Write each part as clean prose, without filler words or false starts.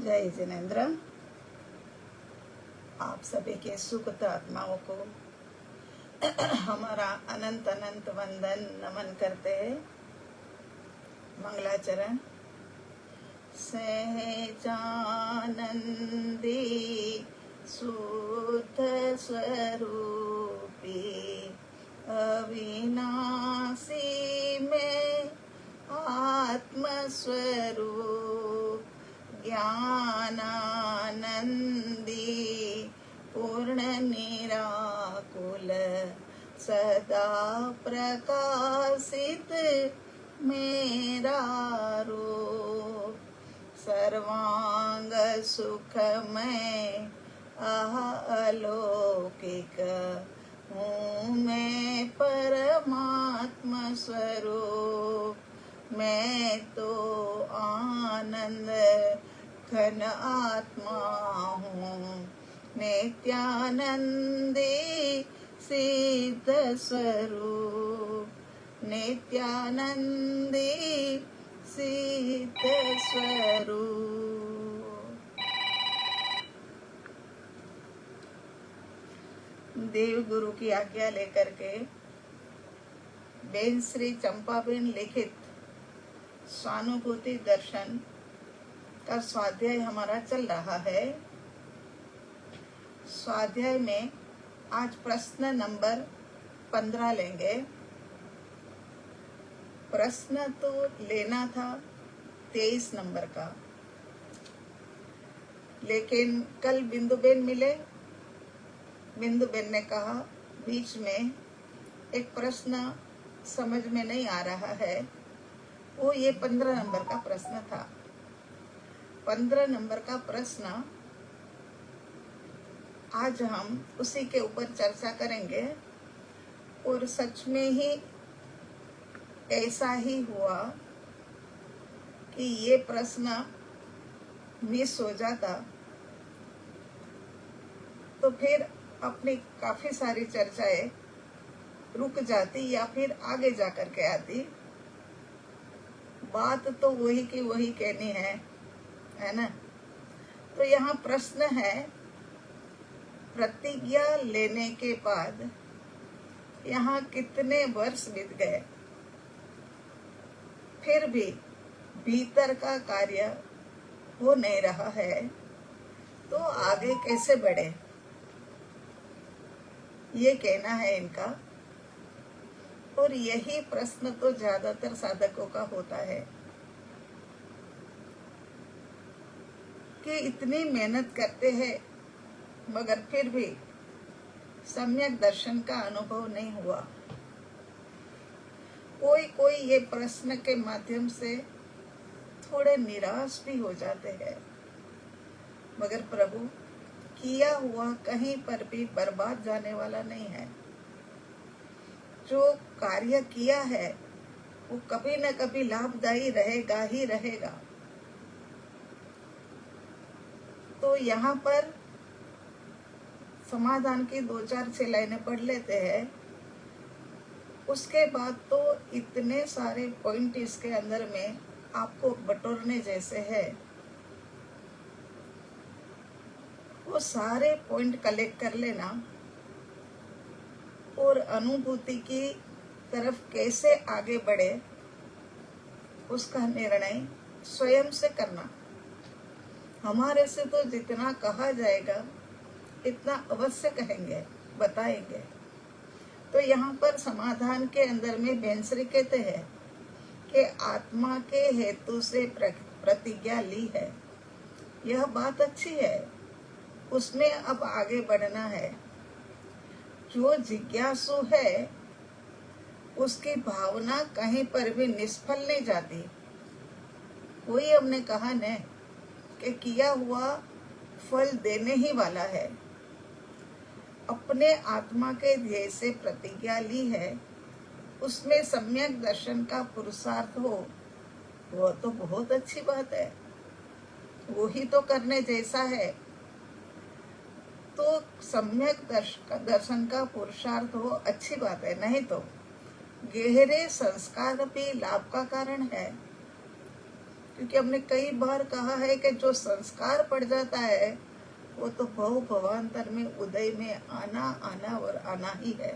जय जिनेन्द्र। आप सभी के सुखद आत्माओं को हमारा अनंत अनंत वंदन नमन करते हैं। मंगलाचरण। सहजानंदी शुद्ध स्वरूपी अविनाशी में आत्मस्वरूप ज्ञानानंदी पूर्ण निराकुल सदा प्रकाशित मेरा रूप सर्वांग सुखमय अलौकिक हूँ मैं परमात्मा स्वरूप। मैं तो आनंद घन आत्मा हूँ नित्यानंदी सिद्ध स्वरूप नित्यानंदी सिद्ध स्वरूप। देव गुरु की आज्ञा लेकर के बेन श्री चंपाबेन लिखित स्वानुभूति दर्शन का स्वाध्याय हमारा चल रहा है। स्वाध्याय में आज प्रश्न नंबर 15 लेंगे। प्रश्न तो लेना था 23 नंबर का, लेकिन कल बिंदुबेन मिले। बिंदुबेन ने कहा बीच में एक प्रश्न समझ में नहीं आ रहा है, वो ये 15 नंबर का प्रश्न था। 15 नंबर का प्रश्न आज हम उसी के ऊपर चर्चा करेंगे। और सच में ही ऐसा ही हुआ कि ये प्रश्न मिस हो जाता तो फिर अपनी काफी सारी चर्चाएं रुक जाती या फिर आगे जाकर के आती। बात तो वही की वही कहनी है ना। तो यहाँ प्रश्न है, प्रतिज्ञा लेने के बाद यहाँ कितने वर्ष बीत गए, फिर भी भीतर का कार्य हो नहीं रहा है, तो आगे कैसे बढ़े, ये कहना है इनका। और यही प्रश्न तो ज्यादातर साधकों का होता है कि इतनी मेहनत करते हैं मगर फिर भी सम्यक दर्शन का अनुभव नहीं हुआ। कोई ये प्रश्न के माध्यम से थोड़े निराश भी हो जाते हैं, मगर प्रभु किया हुआ कहीं पर भी बर्बाद जाने वाला नहीं है। जो कार्य किया है वो कभी न कभी लाभदायी रहेगा ही रहेगा। तो यहाँ पर समाधान की 2-4-6 लाइनें पढ़ लेते हैं। उसके बाद तो इतने सारे पॉइंट इसके अंदर में आपको बटोरने जैसे है, वो सारे पॉइंट कलेक्ट कर लेना और अनुभूति की तरफ कैसे आगे बढ़े उसका निर्णय स्वयं से करना। हमारे से तो जितना कहा जाएगा इतना अवश्य कहेंगे, बताएंगे। तो यहाँ पर समाधान के अंदर में बेंसरी कहते हैं कि आत्मा के हेतु से प्रतिज्ञा ली है, यह बात अच्छी है, उसमें अब आगे बढ़ना है। जो जिज्ञासु है उसकी भावना कहीं पर भी निष्फल नहीं जाती। वही हमने कहा न कि किया हुआ फल देने ही वाला है। अपने आत्मा के ध्येय से प्रतिज्ञा ली है, उसमें सम्यक दर्शन का पुरुषार्थ हो, वो तो बहुत अच्छी बात है, वो ही तो करने जैसा है। तो सम्यक दर्शन का पुरुषार्थ हो, अच्छी बात है, नहीं तो गहरे संस्कार भी लाभ का कारण है। क्योंकि हमने कई बार कहा है कि जो संस्कार पड़ जाता है वो तो भव भवांतर में उदय में आना आना और आना ही है।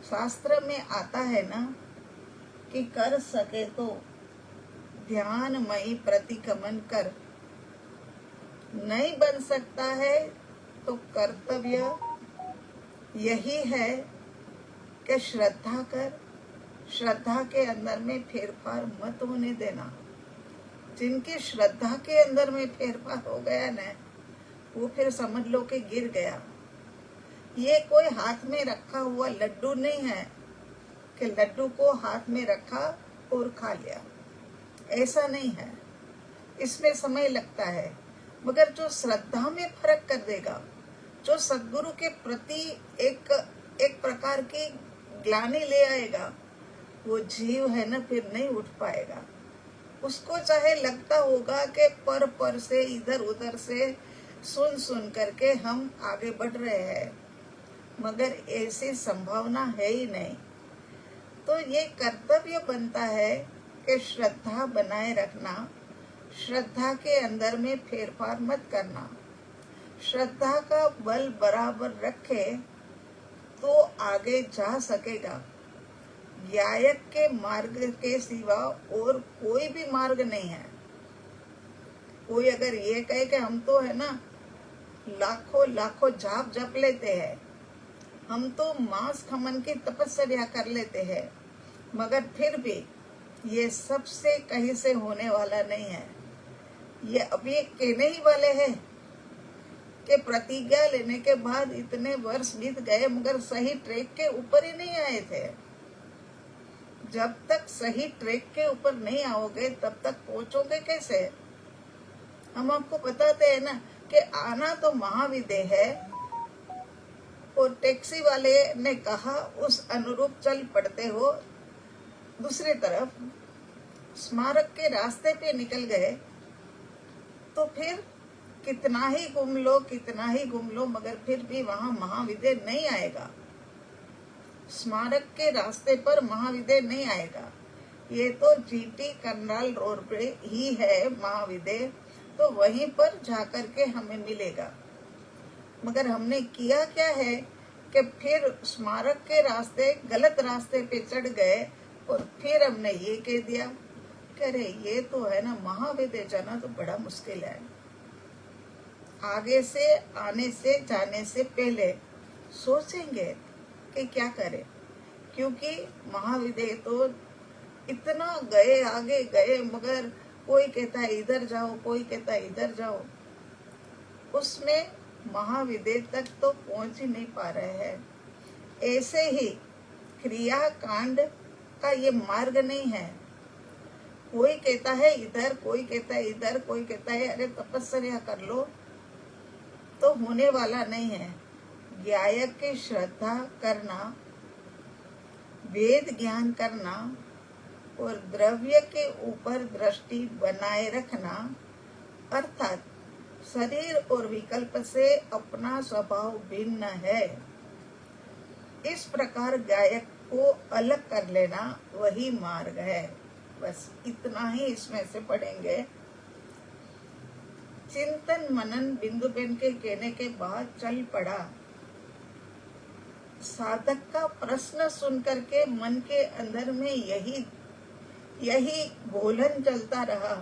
शास्त्र में आता है ना कि कर सके तो ध्यानमयी प्रतिक्रमण कर, नहीं बन सकता है तो कर्तव्य यही है कि श्रद्धा कर, श्रद्धा के अंदर में फेरफार मत होने देना। जिनकी श्रद्धा के अंदर में फेरफार हो गया ना, वो फिर समझ लो कि गिर गया। ये कोई हाथ में रखा हुआ लड्डू नहीं है कि लड्डू को हाथ में रखा और खा लिया, ऐसा नहीं है। इसमें समय लगता है, मगर जो श्रद्धा में फर्क कर देगा, जो सद्गुरु के प्रति एक प्रकार की ग्लानि ले आएगा, वो जीव है ना फिर नहीं उठ पाएगा। उसको चाहे लगता होगा कि पर से इधर उधर से सुन करके हम आगे बढ़ रहे हैं, मगर ऐसी संभावना है ही नहीं। तो ये कर्तव्य बनता है कि श्रद्धा बनाए रखना, श्रद्धा के अंदर में फेरफार मत करना। श्रद्धा का बल बराबर रखे तो आगे जा सकेगा। गायक के मार्ग के सिवा और कोई भी मार्ग नहीं है। कोई अगर ये कहे कि हम तो है ना लाखों लाखों जाप जप लेते हैं, हम तो मांस खमन की तपस्या कर लेते हैं, मगर फिर भी ये सबसे कहीं से होने वाला नहीं है। ये अभी कहने ही वाले हैं कि प्रतिज्ञा लेने के बाद इतने वर्ष बीत गए मगर सही ट्रैक के ऊपर ही नहीं आए थे। जब तक सही ट्रैक के ऊपर नहीं आओगे तब तक पहुंचोगे कैसे? हम आपको बताते हैं ना कि आना तो महाविद्य है, और टैक्सी वाले ने कहा उस अनुरूप चल पड़ते हो। दूसरी तरफ स्मारक के रास्ते पे निकल गए तो फिर कितना ही घूम लो मगर फिर भी वहां महाविद्य नहीं आएगा। स्मारक के रास्ते पर महाविद्य नहीं आएगा। ये तो जीटी करनाल रोड पे ही है महाविद्य, तो वहीं पर जाकर के हमें मिलेगा। मगर हमने किया क्या है कि फिर स्मारक के रास्ते गलत रास्ते पे चढ़ गए और फिर हमने ये कह दिया कि अरे ये तो है ना महाविद्य जाना तो बड़ा मुश्किल है। आगे से आने से जाने से पहले सोचेंगे कि क्या करें, क्योंकि महाविद्य तो इतना गए आगे गए, मगर कोई कहता है इधर जाओ, कोई कहता है इधर जाओ, उसमें महाविद्य तक तो पहुंच ही नहीं पा रहे हैं। ऐसे ही क्रिया कांड का ये मार्ग नहीं है। कोई कहता है इधर, कोई कहता है इधर, कोई कहता है अरे तपस्या कर लो, तो होने वाला नहीं है। गायक की श्रद्धा करना, वेद ज्ञान करना और द्रव्य के ऊपर दृष्टि बनाए रखना, अर्थात शरीर और विकल्प से अपना स्वभाव भिन्न है। इस प्रकार गायक को अलग कर लेना वही मार्ग है। बस इतना ही इसमें से पढ़ेंगे। चिंतन मनन बिंदुबेन के कहने के बाद चल पड़ा। साधक का प्रश्न सुनकर के मन के अंदर में यही बोलन चलता रहा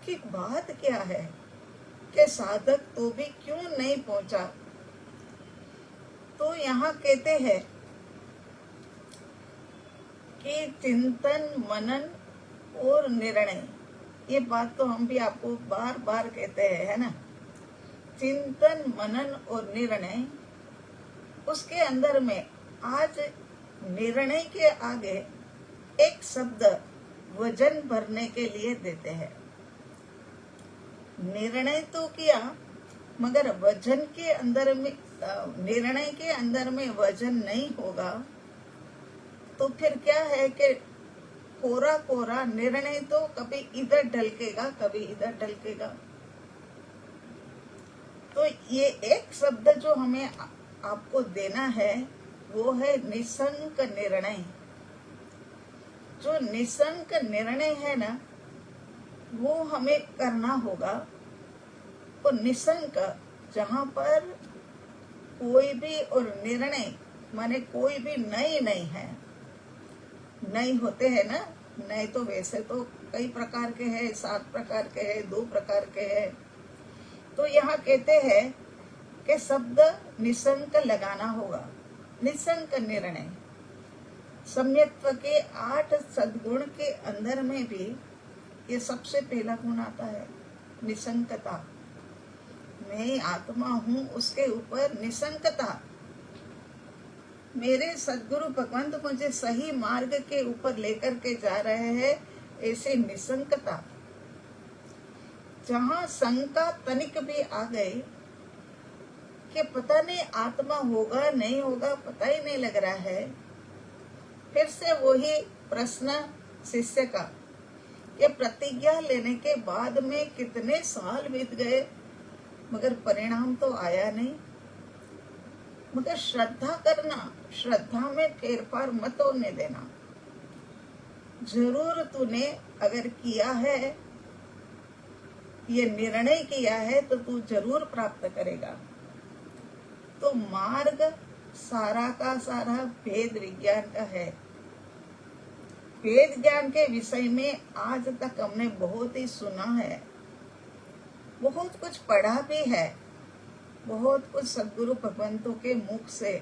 कि बात क्या है कि साधक तो भी क्यों नहीं पहुंचा। तो यहाँ कहते हैं कि चिंतन मनन और निर्णय, ये बात तो हम भी आपको बार बार कहते हैं, है ना। चिंतन मनन और निर्णय, उसके अंदर में आज निर्णय के आगे एक शब्द वजन भरने के लिए देते हैं। निर्णय तो किया मगर वजन के अंदर में, निर्णय के अंदर में वजन नहीं होगा तो फिर क्या है कि कोरा कोरा निर्णय तो कभी इधर ढलकेगा कभी इधर ढलकेगा। तो ये एक शब्द जो हमें आपको देना है वो है निशंक निर्णय। जो निशंक निर्णय है ना, वो हमें करना होगा। और निसंक, जहाँ पर कोई भी और निर्णय माने कोई भी नए नहीं है। नए होते हैं ना, नए तो वैसे तो कई प्रकार के हैं, 7 प्रकार के हैं, 2 प्रकार के हैं। तो यहाँ कहते हैं कि शब्द निसंक लगाना होगा। निसंक निर्णय, सम्यक्त्व के 8 सद्गुण के अंदर में भी ये सबसे पहला गुण आता है, निसंकता। मैं आत्मा हूँ, उसके ऊपर निसंकता। मेरे सद्गुरु भगवंत मुझे सही मार्ग के ऊपर लेकर के जा रहे हैं, ऐसे निसंकता। जहाँ शंका तनिक भी आ गई कि पता नहीं आत्मा होगा नहीं होगा, पता ही नहीं लग रहा है, फिर से वही प्रश्न शिष्य का कि प्रतिज्ञा लेने के बाद में कितने साल बीत गए मगर परिणाम तो आया नहीं। मगर श्रद्धा करना, श्रद्धा में फेरफार मत होने देना। जरूर तूने अगर किया है, ये निर्णय किया है, तो तू जरूर प्राप्त करेगा। तो मार्ग सारा का सारा वेद विज्ञान का है। वेद ज्ञान के विषय में आज तक हमने बहुत ही सुना है, बहुत कुछ पढ़ा भी है, बहुत कुछ सद्गुरु भगवंतों के मुख से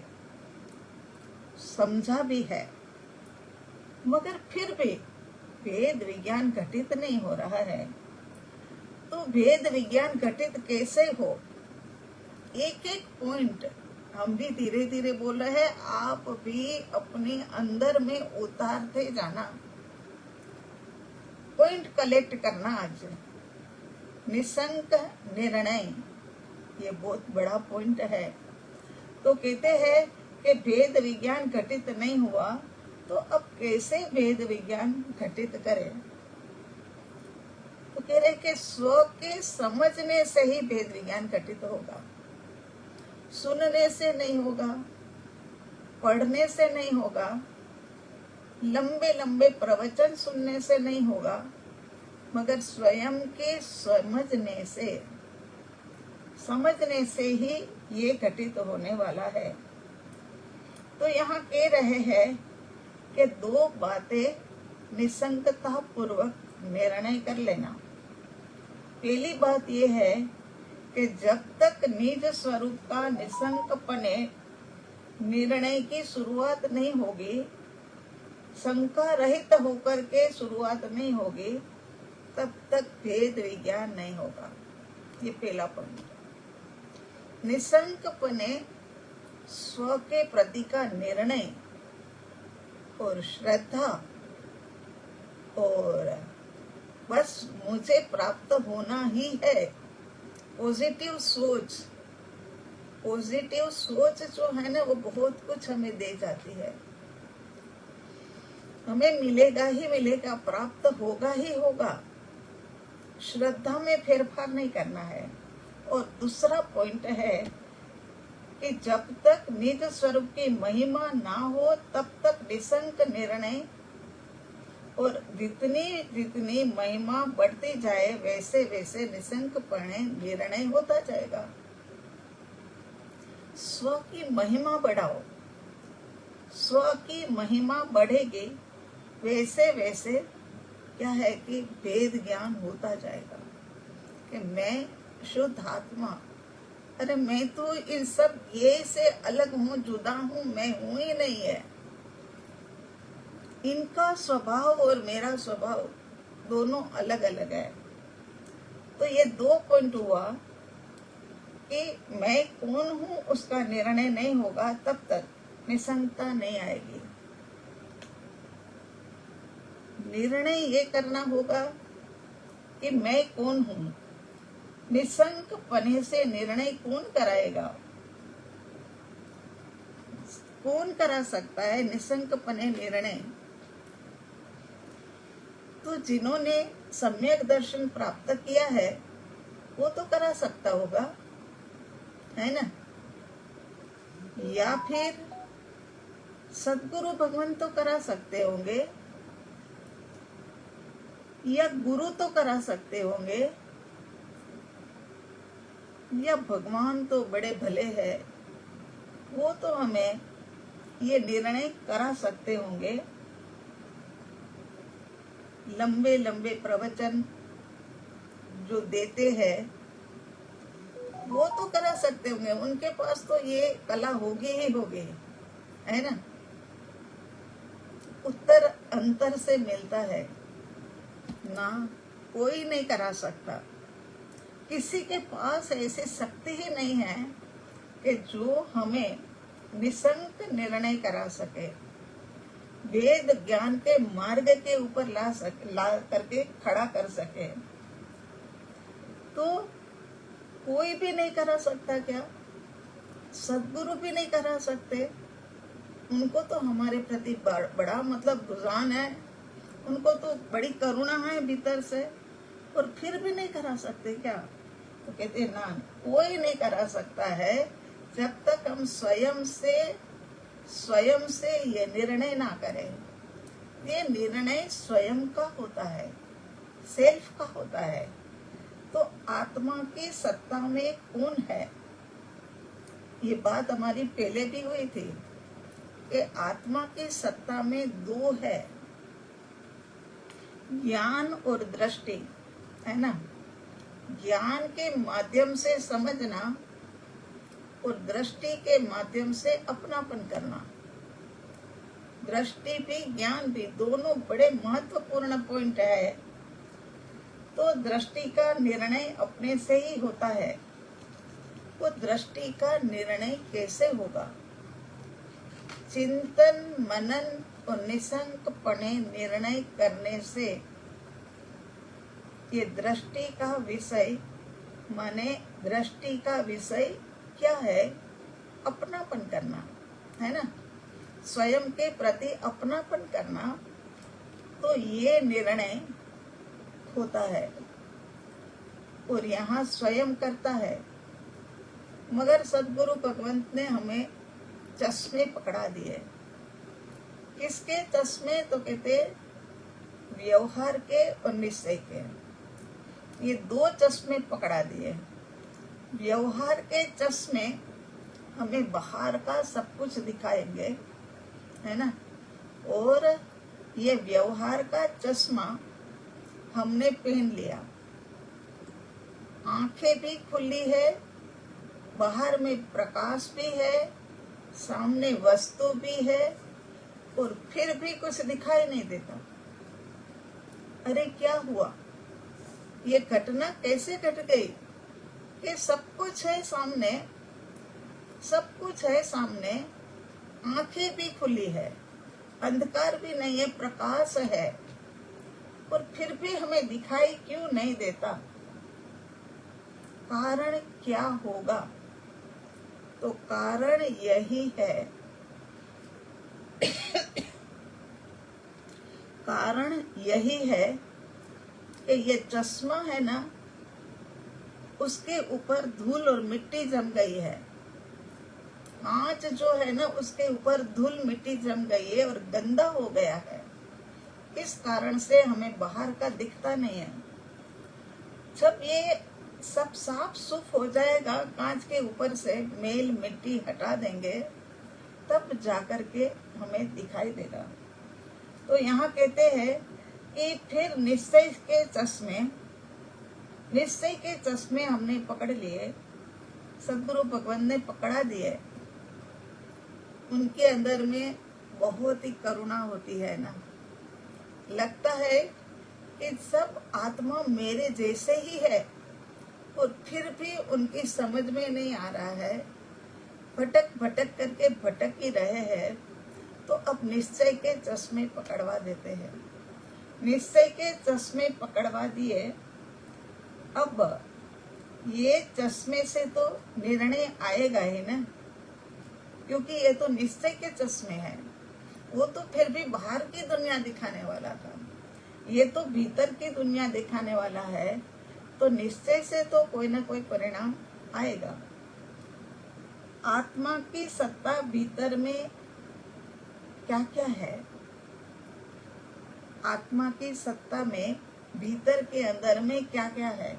समझा भी है, मगर फिर भी वेद विज्ञान घटित नहीं हो रहा है। तो वेद विज्ञान घटित कैसे हो? एक एक पॉइंट हम भी धीरे धीरे बोल रहे हैं, आप भी अपने अंदर में उतारते जाना, पॉइंट कलेक्ट करना। आज निसंक निर्णय, ये बहुत बड़ा पॉइंट है। तो कहते हैं कि वेद विज्ञान घटित नहीं हुआ, तो अब कैसे वेद विज्ञान घटित करें? तो कह रहे कि स्व के समझने से ही वेद विज्ञान घटित होगा। सुनने से नहीं होगा, पढ़ने से नहीं होगा, लंबे लंबे प्रवचन सुनने से नहीं होगा, मगर स्वयं के समझने से ही ये घटित होने वाला है। तो यहाँ कह रहे हैं कि 2 बातें निसंकता पूर्वक निर्णय कर लेना। पहली बात यह है कि जब तक निज स्वरूप का निसंकपने निर्णय की शुरुआत नहीं होगी, शंका रहित होकर के शुरुआत नहीं होगी, तब तक वेद विज्ञान नहीं होगा। ये पहला पॉइंट। निसंकपने स्व के प्रति का निर्णय और श्रद्धा और बस मुझे प्राप्त होना ही है, पॉजिटिव सोच जो है ना, वो बहुत कुछ हमें दे जाती है। हमें मिलेगा ही मिलेगा, प्राप्त होगा ही होगा। श्रद्धा में फेरफार नहीं करना है। और दूसरा पॉइंट है कि जब तक निज स्वरूप की महिमा ना हो, तब तक निसंक निर्णय, और जितनी जितनी महिमा बढ़ती जाए वैसे वैसे निसंकपणे निर्णय होता जाएगा। स्व की महिमा बढ़ाओ, स्व की महिमा बढ़ेगी, वैसे वैसे क्या है कि वेद ज्ञान होता जाएगा कि मैं शुद्ध आत्मा, अरे मैं तो इन सब ये से अलग हूँ, जुदा हूँ, मैं हूँ ही नहीं है। इनका स्वभाव और मेरा स्वभाव दोनों अलग अलग है। तो ये 2 पॉइंट हुआ कि मैं कौन हूँ उसका निर्णय नहीं होगा, तब तक निसंकता नहीं आएगी। निर्णय ये करना होगा कि मैं कौन हूँ। निसंक पने से निर्णय कौन कराएगा? कौन करा सकता है निसंक पने निर्णय? तो जिन्होंने सम्यक दर्शन प्राप्त किया है वो तो करा सकता होगा, है ना? या फिर सद्गुरु भगवान तो करा सकते होंगे। या गुरु तो करा सकते होंगे, या भगवान तो बड़े भले हैं, वो तो हमें ये निर्णय करा सकते होंगे। लंबे लंबे प्रवचन जो देते हैं वो तो करा सकते होंगे, उनके पास तो ये कला होगी ही होगी, है ना। उत्तर अंतर से मिलता है ना, कोई नहीं करा सकता। किसी के पास ऐसी शक्ति ही नहीं है कि जो हमें निशंक निर्णय करा सके, वेद ज्ञान के मार्ग के ऊपर ला करके खड़ा कर सके। तो कोई भी नहीं करा सकता क्या? सदगुरु भी नहीं करा सकते? उनको तो हमारे प्रति बड़ा मतलब रुझान है, उनको तो बड़ी करुणा है भीतर से, और फिर भी नहीं करा सकते क्या? तो कहते ना, कोई नहीं करा सकता है जब तक हम स्वयं से ये निर्णय ना करें। ये निर्णय स्वयं का होता है, सेल्फ का होता है। तो आत्मा की सत्ता में कौन है? ये बात हमारी पहले भी हुई थी कि आत्मा की सत्ता में दो है, ज्ञान और दृष्टि, है ना। ज्ञान के माध्यम से समझना और दृष्टि के माध्यम से अपनापन करना। दृष्टि भी ज्ञान भी दोनों बड़े महत्वपूर्ण पॉइंट है। तो दृष्टि का निर्णय अपने से ही होता है। वो दृष्टि का निर्णय कैसे होगा? चिंतन मनन और निशंकपणे निर्णय करने से ये दृष्टि का विषय, माने दृष्टि का विषय क्या है? अपनापन करना, है ना, स्वयं के प्रति अपनापन करना। तो ये निर्णय होता है और यहाँ स्वयं करता है। मगर सदगुरु भगवंत ने हमें चश्मे पकड़ा दिए। किसके चश्मे? तो कहते व्यवहार के और निश्चय के। ये दो चश्मे पकड़ा दिए। व्यवहार के चश्मे हमें बाहर का सब कुछ दिखाएंगे, है ना, और ये व्यवहार का चश्मा हमने पहन लिया, आंखें भी खुली है, बाहर में प्रकाश भी है, सामने वस्तु भी है, और फिर भी कुछ दिखाई नहीं देता। अरे क्या हुआ? ये घटना कैसे घट गई कि सब कुछ है सामने, सब कुछ है सामने, आंखें भी खुली है, अंधकार भी नहीं है, प्रकाश है, और फिर भी हमें दिखाई क्यों नहीं देता? कारण क्या होगा? तो कारण यही है कारण यही है कि ये चश्मा है ना, उसके ऊपर धूल और मिट्टी जम गई है। कांच जो है ना, उसके ऊपर धूल मिट्टी जम गई है और गंदा हो गया है। इस कारण से हमें बाहर का दिखता नहीं है। जब ये सब साफ सुफ हो जाएगा, कांच के ऊपर से मेल मिट्टी हटा देंगे, तब जाकर के हमें दिखाई देगा। तो यहाँ कहते हैं कि फिर निश्चय के चश्मे हमने पकड़ लिए, सदगुरु भगवान ने पकड़ा दिए। उनके अंदर में बहुत ही करुणा होती है ना। लगता है कि सब आत्मा मेरे जैसे ही है, और फिर भी उनकी समझ में नहीं आ रहा है, भटक भटक करके भटक ही रहे हैं। तो अब निश्चय के चश्मे पकड़वा देते हैं। निश्चय के चश्मे पकड़वा दिए। अब ये चश्मे से तो निर्णय आएगा ही ना, क्योंकि ये तो निश्चय के चश्मे हैं। वो तो फिर भी बाहर की दुनिया दिखाने वाला था, ये तो भीतर की दुनिया दिखाने वाला है। तो निश्चय से तो कोई ना कोई परिणाम आएगा। आत्मा की सत्ता भीतर में क्या क्या है? आत्मा की सत्ता में भीतर के अंदर में क्या क्या है।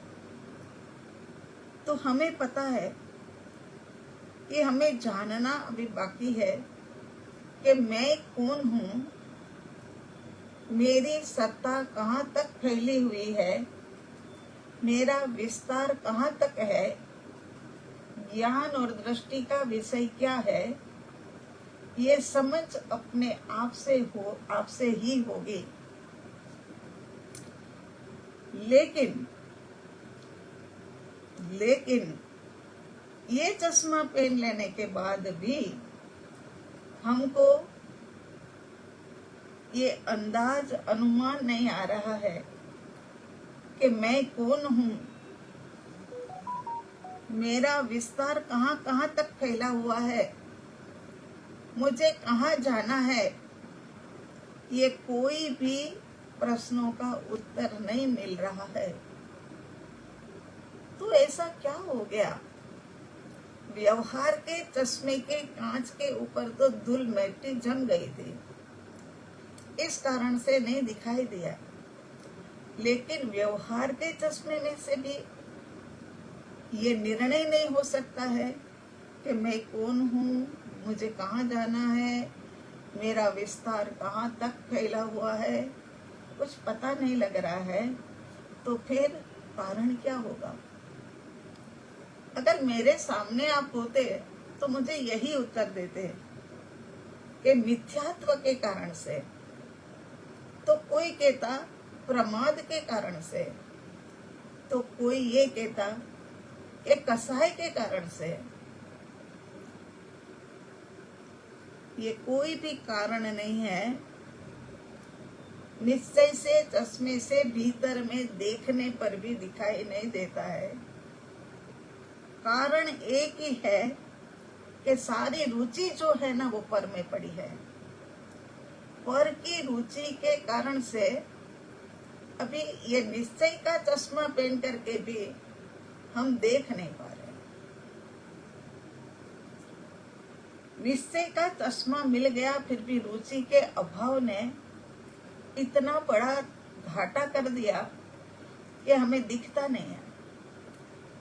तो हमें पता है कि हमें जानना अभी बाकी है कि मैं कौन हूँ, मेरी सत्ता कहाँ तक फैली हुई है, मेरा विस्तार कहाँ तक है, ज्ञान और दृष्टि का विषय क्या है, ये समझ अपने आप से ही होगी। लेकिन ये चश्मा पहन लेने के बाद भी हमको ये अंदाज अनुमान नहीं आ रहा है कि मैं कौन हूँ, मेरा विस्तार कहाँ कहाँ तक फैला हुआ है, मुझे कहाँ जाना है। ये कोई भी प्रश्नों का उत्तर नहीं मिल रहा है। तो ऐसा क्या हो गया? व्यवहार के चश्मे के कांच के ऊपर तो धूल मिट्टी जम गई थी, इस कारण से नहीं दिखाई दिया। लेकिन व्यवहार के चश्मे में से भी ये निर्णय नहीं हो सकता है कि मैं कौन हूँ, मुझे कहाँ जाना है, मेरा विस्तार कहाँ तक फैला हुआ है, कुछ पता नहीं लग रहा है। तो फिर कारण क्या होगा? अगर मेरे सामने आप होते तो मुझे यही उत्तर देते कि मिथ्यात्व के कारण से, तो कोई कहता प्रमाद के कारण से, तो कोई ये कहता कि कसाय के कारण से। ये कोई भी कारण नहीं है। निश्चय से चश्मे से भीतर में देखने पर भी दिखाई नहीं देता है। कारण एक ही है कि सारी रुचि जो है ना वो पर में पड़ी है। पर की रुचि के कारण से अभी ये निश्चय का चश्मा पहन करके भी हम देख नहीं पा रहे। निश्चय का चश्मा मिल गया, फिर भी रुचि के अभाव ने इतना बड़ा घाटा कर दिया कि हमें दिखता नहीं है।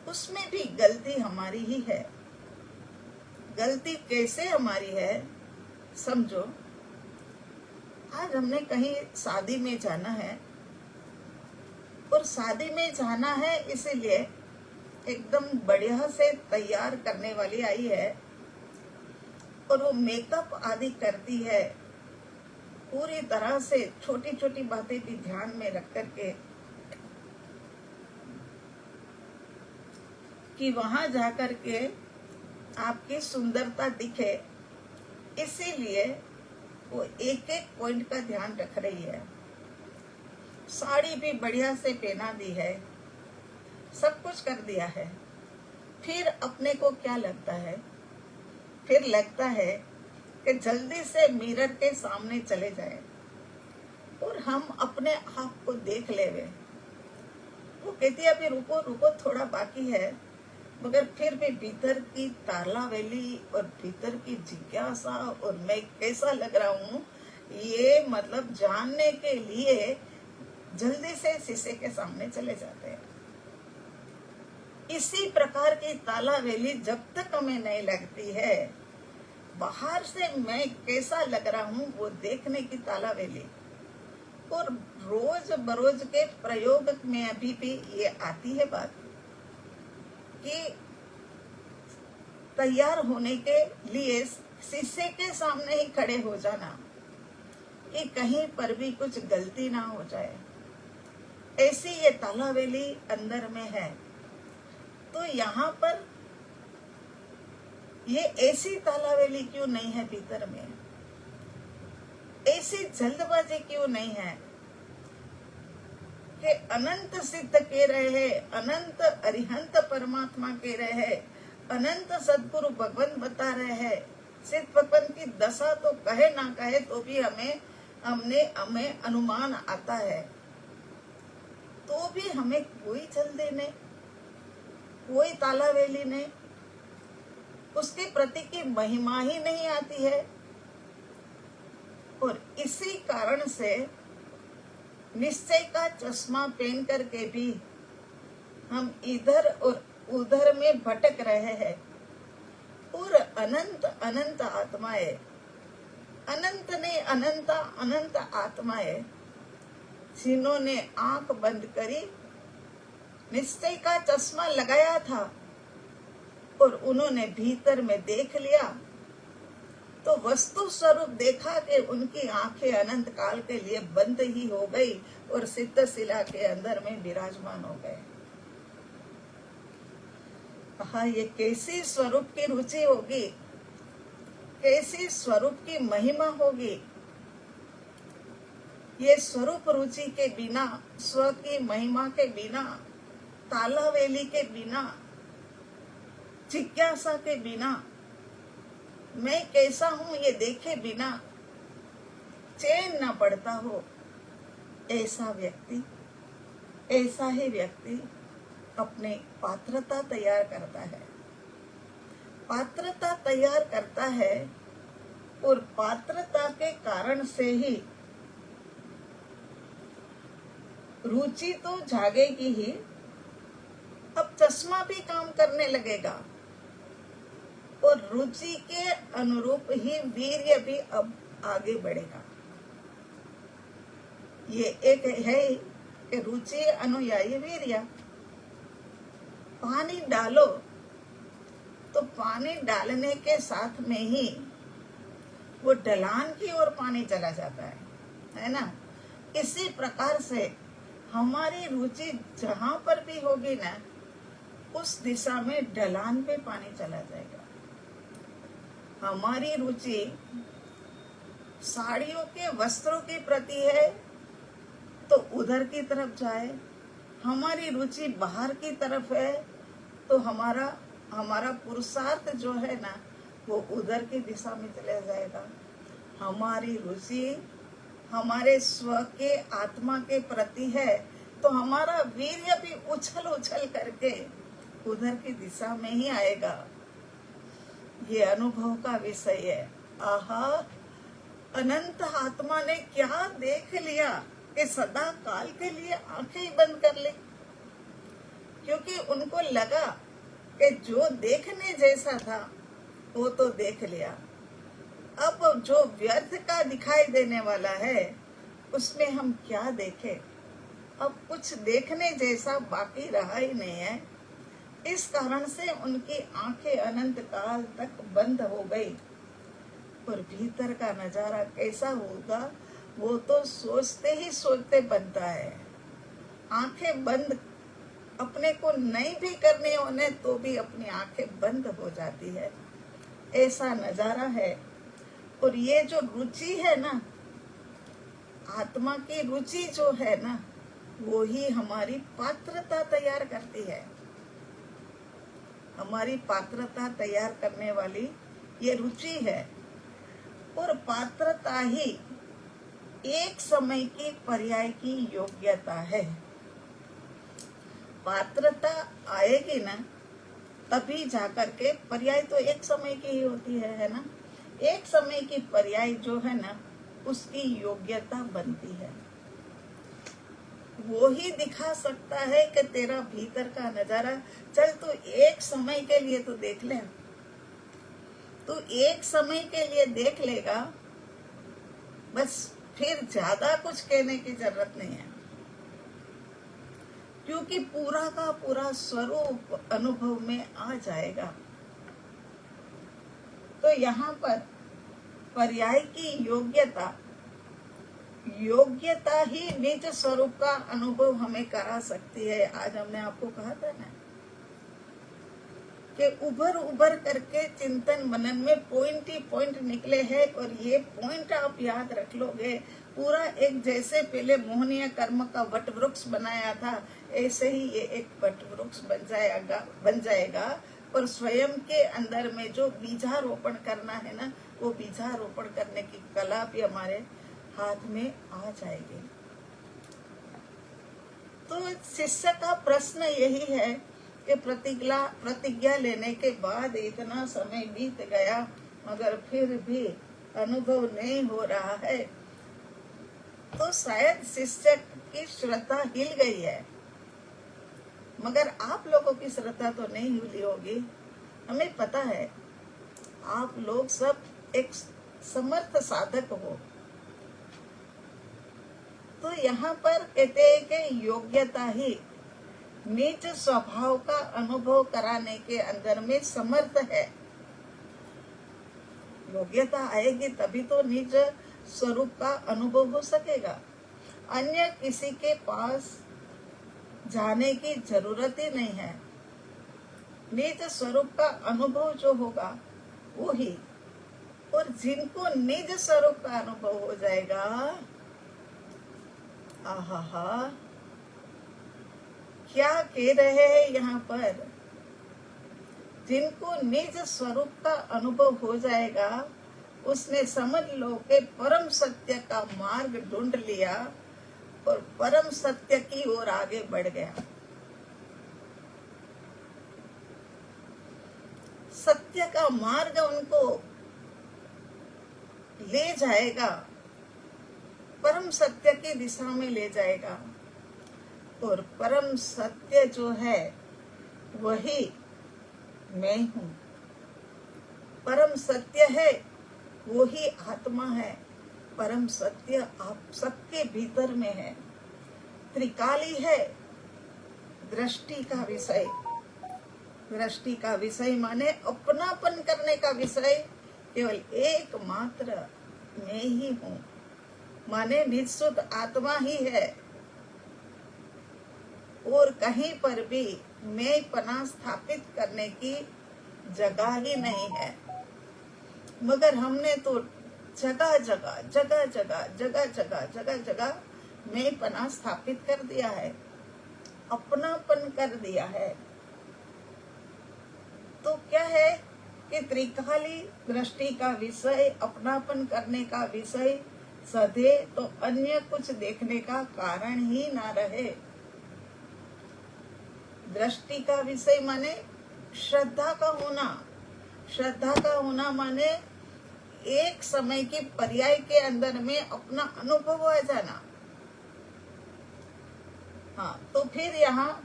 उसमें भी गलती हमारी ही है। गलती कैसे हमारी है समझो। आज हमने कहीं शादी में जाना है, और शादी में जाना है इसीलिए एकदम बढ़िया से तैयार करने वाली आई है, और वो मेकअप आदि करती है पूरी तरह से, छोटी छोटी बातें भी ध्यान में रख करके, कि वहां जाकर के आपकी सुंदरता दिखे। इसीलिए वो एक एक पॉइंट का ध्यान रख रही है। साड़ी भी बढ़िया से पहना दी है, सब कुछ कर दिया है। फिर अपने को क्या लगता है? फिर लगता है कि जल्दी से मिरर के सामने चले जाए और हम अपने आप को देख लेवे। वो कहती है अभी रुको रुको, थोड़ा बाकी है। मगर फिर भी भीतर की तालावेली और भीतर की जिज्ञासा और मैं कैसा लग रहा हूँ, ये मतलब जानने के लिए जल्दी से शीशे के सामने चले जाते हैं। इसी प्रकार की तालावेली जब तक हमें नहीं लगती है, बाहर से मैं कैसा लग रहा हूँ वो देखने की तालावेली, और रोज बरोज के प्रयोग में अभी भी ये आती है बात कि तैयार होने के लिए शीशे के सामने ही खड़े हो जाना कि कहीं पर भी कुछ गलती ना हो जाए। ऐसी ये तालावेली अंदर में है। तो यहाँ पर ये ऐसी तालावेली क्यों नहीं है भीतर में? ऐसी जल्दबाजी क्यों नहीं है कि अनंत सिद्ध कह रहे हैं, अनंत अरिहंत परमात्मा कह रहे हैं, अनंत सदगुरु भगवान बता रहे हैं। सिद्ध भगवान की दशा तो कहे ना कहे तो भी हमें अनुमान आता है, तो भी हमें कोई जल्दी नहीं, कोई तालावेली नहीं, उसके प्रति की महिमा ही नहीं आती है। और इसी कारण से निश्चय का चश्मा पहन करके भी हम इधर और उधर में भटक रहे हैं। और अनंत अनंत आत्माएं, अनंत ने अनंत अनंत आत्माएं जिन्होंने आंख बंद करी, निश्चय का चश्मा लगाया था और उन्होंने भीतर में देख लिया, तो वस्तु स्वरूप देखा कि उनकी आंखें अनंत काल के लिए बंद ही हो गई और सिद्ध शिला के अंदर में विराजमान हो गए। हाँ, ये कैसी स्वरूप की रुचि होगी, कैसी स्वरूप की महिमा होगी। ये स्वरूप रुचि के बिना, स्व की महिमा के बिना, तालावेली के बिना, जिज्ञासा के बिना, मैं कैसा हूं ये देखे बिना चैन न पड़ता हो, ऐसा व्यक्ति, ऐसा ही व्यक्ति अपने पात्रता तैयार करता है, पात्रता तैयार करता है। और पात्रता के कारण से ही रुचि तो जागेगी ही, अब चश्मा भी काम करने लगेगा और रुचि के अनुरूप ही वीर्य भी अब आगे बढ़ेगा। ये एक है कि रुचि अनुयायी वीर्य। पानी डालो तो पानी डालने के साथ में ही वो ढलान की ओर पानी चला जाता है ना। इसी प्रकार से हमारी रुचि जहां पर भी होगी ना, उस दिशा में ढलान पे पानी चला जाएगा। हमारी रुचि साड़ियों के वस्त्रों के प्रति है तो उधर की तरफ जाए, हमारी रुचि बाहर की तरफ है तो हमारा पुरुषार्थ जो है ना वो उधर की दिशा में चला जाएगा। हमारी रुचि हमारे स्व के आत्मा के प्रति है तो हमारा वीर्य भी उछल उछल करके उधर की दिशा में ही आएगा। ये अनुभव का विषय है। आहा, अनंत आत्मा ने क्या देख लिया कि सदा काल के लिए आंखें ही बंद कर ली, क्योंकि उनको लगा कि जो देखने जैसा था वो तो देख लिया, अब जो व्यर्थ का दिखाई देने वाला है उसमें हम क्या देखें। अब कुछ देखने जैसा बाकी रहा ही नहीं है। इस कारण से उनकी आंखें अनंत काल तक बंद हो गई। और भीतर का नजारा कैसा होगा वो तो सोचते ही सोचते बनता है। आंखें बंद अपने को नहीं भी करने होने तो भी अपनी आंखें बंद हो जाती है, ऐसा नजारा है। और ये जो रुचि है ना, आत्मा की रुचि जो है ना, वो ही हमारी पात्रता तैयार करती है। हमारी पात्रता तैयार करने वाली ये रुचि है। और पात्रता ही एक समय की पर्याय की योग्यता है। पात्रता आएगी ना तभी जाकर के, पर्याय तो एक समय की ही होती है ना। एक समय की पर्याय जो है ना उसकी योग्यता बनती है। वो ही दिखा सकता है कि तेरा भीतर का नजारा, चल तू एक समय के लिए तो देख ले, तू एक समय के लिए देख लेगा, बस फिर ज्यादा कुछ कहने की जरूरत नहीं है, क्योंकि पूरा का पूरा स्वरूप अनुभव में आ जाएगा। तो यहाँ पर पर्याय की योग्यता ही निज स्वरूप का अनुभव हमें करा सकती है। आज हमने आपको कहा था ना कि उभर करके चिंतन मनन में पॉइंट ही पॉइंट निकले हैं। और ये पॉइंट आप याद रख लोगे, पूरा एक जैसे पहले मोहनीय कर्म का वट वृक्ष बनाया था, ऐसे ही ये एक वट वृक्ष बन जाएगा। और स्वयं के अंदर में जो बीजारोपण करना है ना, वो बीजारोपण करने की कला भी हमारे हाथ में आ जाएगी। तो शिष्य का प्रश्न यही है कि प्रतिज्ञा लेने के बाद इतना समय बीत गया मगर फिर भी अनुभव नहीं हो रहा है, तो तो शायद शिष्य की श्रद्धा हिल गई है, मगर आप लोगों की श्रद्धा तो नहीं हिली होगी। हमें पता है आप लोग सब एक समर्थ साधक हो। तो यहाँ पर कहते हैं कि योग्यता ही निज स्वभाव का अनुभव कराने के अंदर में समर्थ है। योग्यता आएगी तभी तो निज स्वरूप का अनुभव हो सकेगा। अन्य किसी के पास जाने की जरूरत ही नहीं है। निज स्वरूप का अनुभव जो होगा वो ही, और जिनको निज स्वरूप का अनुभव हो जाएगा, आहा, क्या कह रहे हैं यहाँ पर, जिनको निज स्वरूप का अनुभव हो जाएगा उसने समझ लो कि परम सत्य का मार्ग ढूंढ लिया और परम सत्य की ओर आगे बढ़ गया। सत्य का मार्ग उनको ले जाएगा, परम सत्य की दिशा में ले जाएगा। और परम सत्य जो है वही मैं हूँ। परम सत्य है वो ही आत्मा है। परम सत्य आप सबके भीतर में है। त्रिकाली है, दृष्टि का विषय। दृष्टि का विषय माने अपनापन करने का विषय केवल एकमात्र मैं ही हूँ, माने निःशुद्ध आत्मा ही है। और कहीं पर भी मैं पना स्थापित करने की जगह ही नहीं है। मगर हमने तो जगह जगह मैं पना स्थापित कर दिया है, अपनापन कर दिया है। तो क्या है कि त्रिकाली दृष्टि का विषय, अपनापन करने का विषय सधे तो अन्य कुछ देखने का कारण ही ना रहे। दृष्टि का विषय माने श्रद्धा का होना। श्रद्धा का होना माने एक समय के पर्याय के अंदर में अपना अनुभव आ जाना। हाँ, तो फिर यहाँ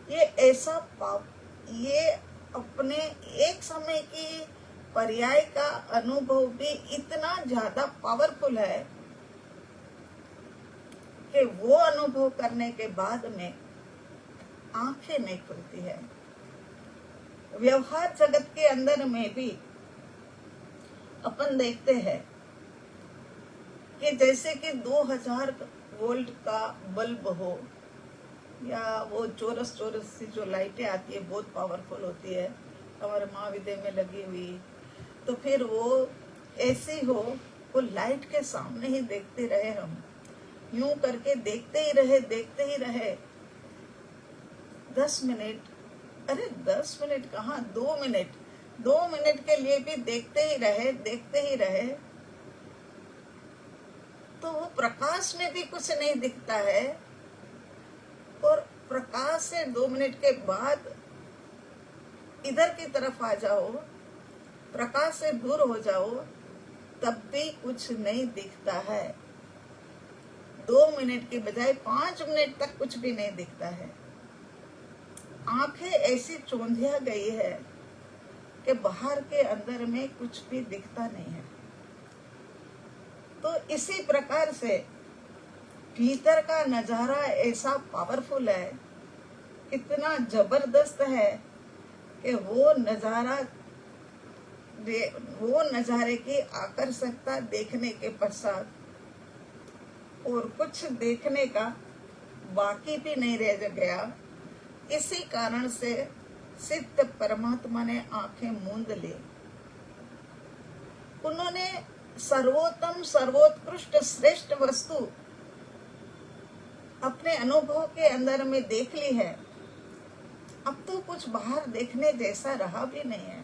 ये ऐसा ये अपने एक समय की पर्याय का अनुभव भी इतना ज्यादा पावरफुल है कि वो अनुभव करने के बाद में आंखें नहीं खुलती है। व्यवहार जगत के अंदर में भी अपन देखते हैं कि जैसे कि 2000 वोल्ट का बल्ब हो, या वो चोरस सी जो लाइटें आती है बहुत पावरफुल होती है, हमारे महाविद्यालय में लगी हुई, तो फिर वो ऐसी हो, वो लाइट के सामने ही देखते रहे, हम यूं करके देखते ही रहे 10 मिनट, अरे 10 मिनट कहाँ, 2 मिनट के लिए भी देखते ही रहे, तो वो प्रकाश में भी कुछ नहीं दिखता है। और प्रकाश से 2 मिनट के बाद इधर की तरफ आ जाओ, प्रकाश से दूर हो जाओ, तब भी कुछ नहीं दिखता है। 2 मिनट के बजाय 5 मिनट तक कुछ भी नहीं दिखता है। आंखें ऐसी चौंधिया गई है कि बाहर के अंदर में कुछ भी दिखता नहीं है। तो इसी प्रकार से भीतर का नजारा ऐसा पावरफुल है, इतना जबरदस्त है कि वो नजारे की आकर्षकता देखने के पश्चात और कुछ देखने का बाकी भी नहीं रह गया। इसी कारण से सिद्ध परमात्मा ने आंखें मूंद ली। उन्होंने सर्वोत्तम सर्वोत्कृष्ट श्रेष्ठ वस्तु अपने अनुभव के अंदर में देख ली है। अब तो कुछ बाहर देखने जैसा रहा भी नहीं है।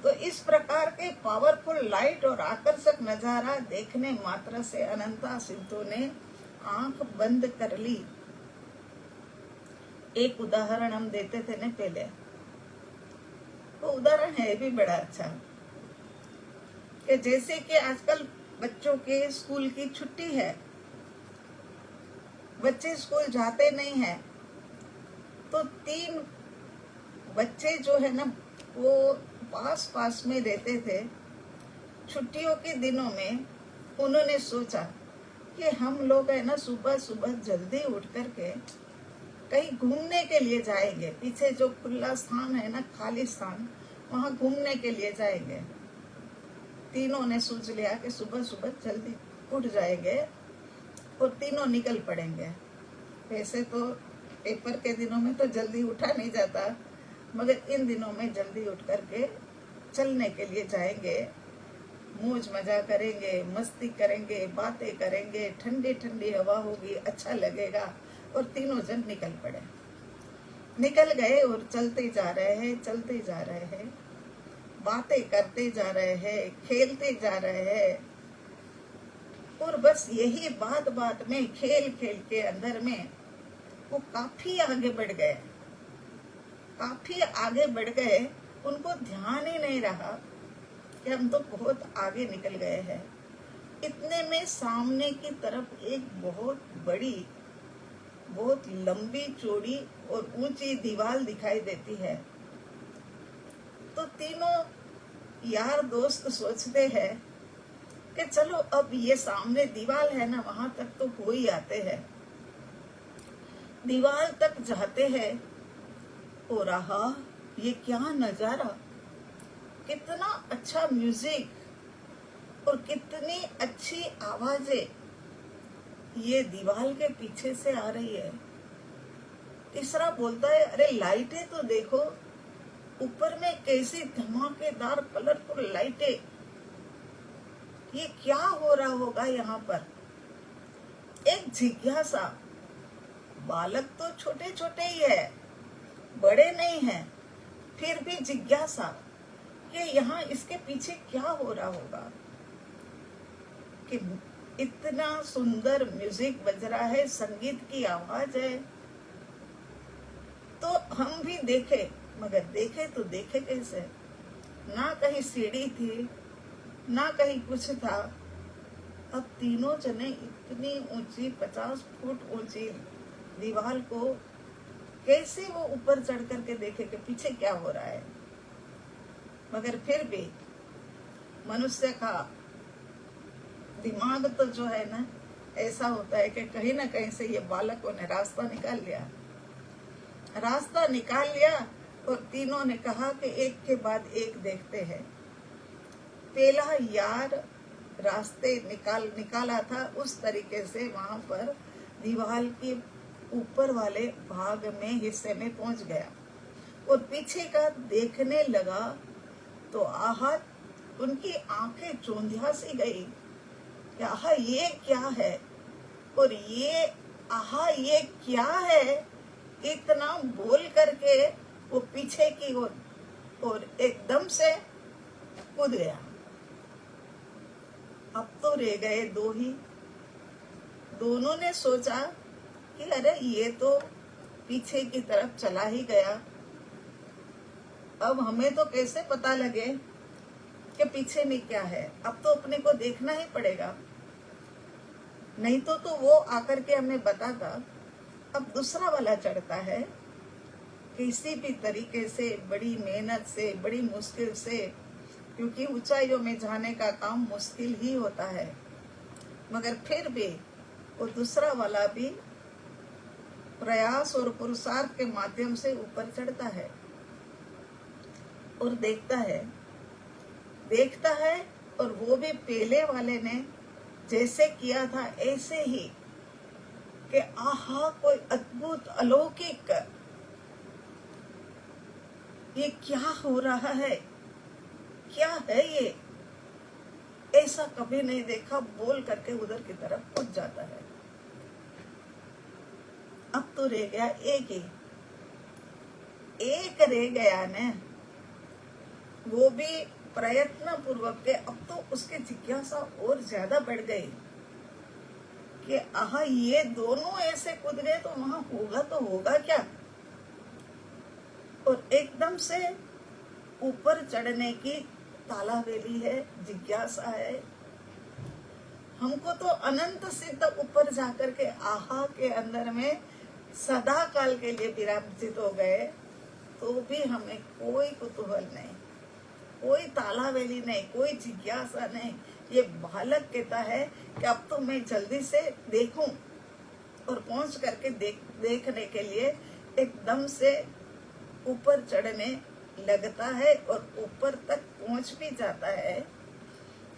तो इस प्रकार के पावरफुल लाइट और आकर्षक नजारा देखने मात्र से अनंता सिद्धों ने आंख बंद कर ली। एक उदाहरण हम देते थे ना पहले, वो उदाहरण है भी बड़ा अच्छा, कि जैसे कि आजकल बच्चों के स्कूल की छुट्टी है, बच्चे स्कूल जाते नहीं हैं, तो 3 बच्चे जो है ना वो पास पास में रहते थे। छुट्टियों के दिनों में उन्होंने सोचा कि हम लोग है ना सुबह सुबह जल्दी उठ करके कहीं घूमने के लिए जाएंगे। पीछे जो खुला स्थान है ना, खाली स्थान, वहां घूमने के लिए जाएंगे। तीनों ने सोच लिया कि सुबह सुबह जल्दी उठ जाएंगे और तीनों निकल पड़ेंगे। वैसे तो पेपर के दिनों में तो जल्दी उठा नहीं जाता, मगर इन दिनों में जल्दी उठ करके चलने के लिए जाएंगे, मौज मजा करेंगे, मस्ती करेंगे, बातें करेंगे, ठंडी ठंडी हवा होगी, अच्छा लगेगा। और तीनों जन निकल पड़े, निकल गए और चलते जा रहे हैं, चलते जा रहे हैं, बातें करते जा रहे हैं, खेलते जा रहे हैं। और बस यही बात बात में, खेल खेल के अंदर में वो काफी आगे बढ़ गए, काफी आगे बढ़ गए। उनको ध्यान ही नहीं रहा कि हम तो बहुत आगे निकल गए हैं। इतने में सामने की तरफ एक बहुत बड़ी, बहुत लंबी चौड़ी और ऊंची दीवार दिखाई देती है। तो तीनों यार दोस्त सोचते हैं कि चलो अब ये सामने दीवार है ना, वहां तक तो हो ही आते हैं। दीवार तक जाते हैं और आहा, ये क्या नजारा, कितना अच्छा म्यूजिक और कितनी अच्छी आवाजें ये दीवार के पीछे से आ रही है। तीसरा बोलता है, अरे लाइटें तो देखो, ऊपर में कैसी धमाकेदार कलरफुल लाइटें, ये क्या हो रहा होगा यहाँ पर। एक जिज्ञासा, बालक तो छोटे छोटे ही है, बड़े नहीं हैं, फिर भी जिज्ञासा कि यहाँ इसके पीछे क्या हो रहा होगा कि इतना सुंदर म्यूजिक बज रहा है, संगीत की आवाज है। तो हम भी देखे, मगर देखे तो देखे कैसे, ना कहीं सीढ़ी थी, ना कहीं कुछ था। अब तीनों जने इतनी ऊंची 50 फुट ऊंची दीवार को कैसे वो ऊपर चढ़ करके देखे कि पीछे क्या हो रहा है। मगर फिर भी मनुष्य का दिमाग तो जो है ना, ऐसा होता है कि कहीं ना कहीं से ये बालकों ने रास्ता निकाल लिया, रास्ता निकाल लिया। और तीनों ने कहा कि एक के बाद एक देखते हैं। पहला यार रास्ते निकाला था, उस तरीके से वहां पर दीवार के ऊपर वाले भाग में, हिस्से में पहुंच गया और पीछे का देखने लगा तो आहा, उनकी आंखें चौंधिया सी गई कि आहा ये क्या है, और ये आहा ये क्या है, इतना बोल करके वो पीछे की ओर और एकदम से कूद गया। अब तो रह गए दो ही। दोनों ने सोचा कि अरे ये तो पीछे की तरफ चला ही गया, अब हमें तो कैसे पता लगे कि पीछे में क्या है। अब तो अपने को देखना ही पड़ेगा, नहीं तो वो आकर के हमें बताता। अब दूसरा वाला चढ़ता है, किसी भी तरीके से, बड़ी मेहनत से, बड़ी मुश्किल से, क्योंकि ऊंचाइयों में जाने का काम मुश्किल ही होता है। मगर फिर भी वो दूसरा वाला भी प्रयास और पुरुषार्थ के माध्यम से ऊपर चढ़ता है और देखता है। और वो भी पहले वाले ने जैसे किया था ऐसे ही कि आहा, कोई अद्भुत अलौकिक, ये क्या हो रहा है, क्या है ये, ऐसा कभी नहीं देखा, बोल करके उधर की तरफ पहुंच जाता है। अब तो रह गया एक रह गया ने, वो भी प्रयत्न पूर्वक के। अब तो उसके जिज्ञासा और ज्यादा बढ़ गई कि आहा, ये दोनों ऐसे कूद गए तो वहां होगा तो होगा क्या। और एकदम से ऊपर चढ़ने की तालावेली है, जिज्ञासा है। हमको तो अनंत सिद्ध ऊपर जाकर के आहा के अंदर में सदा काल के लिए विराजित हो गए, तो भी हमें कोई कुतूहल नहीं, कोई तालावेली नहीं, कोई जिज्ञासा नहीं। ये बालक कहता है कि अब तो मैं जल्दी से देखूं, और पहुंच करके देखने के लिए एकदम से ऊपर चढ़ने लगता है और ऊपर तक पहुंच भी जाता है,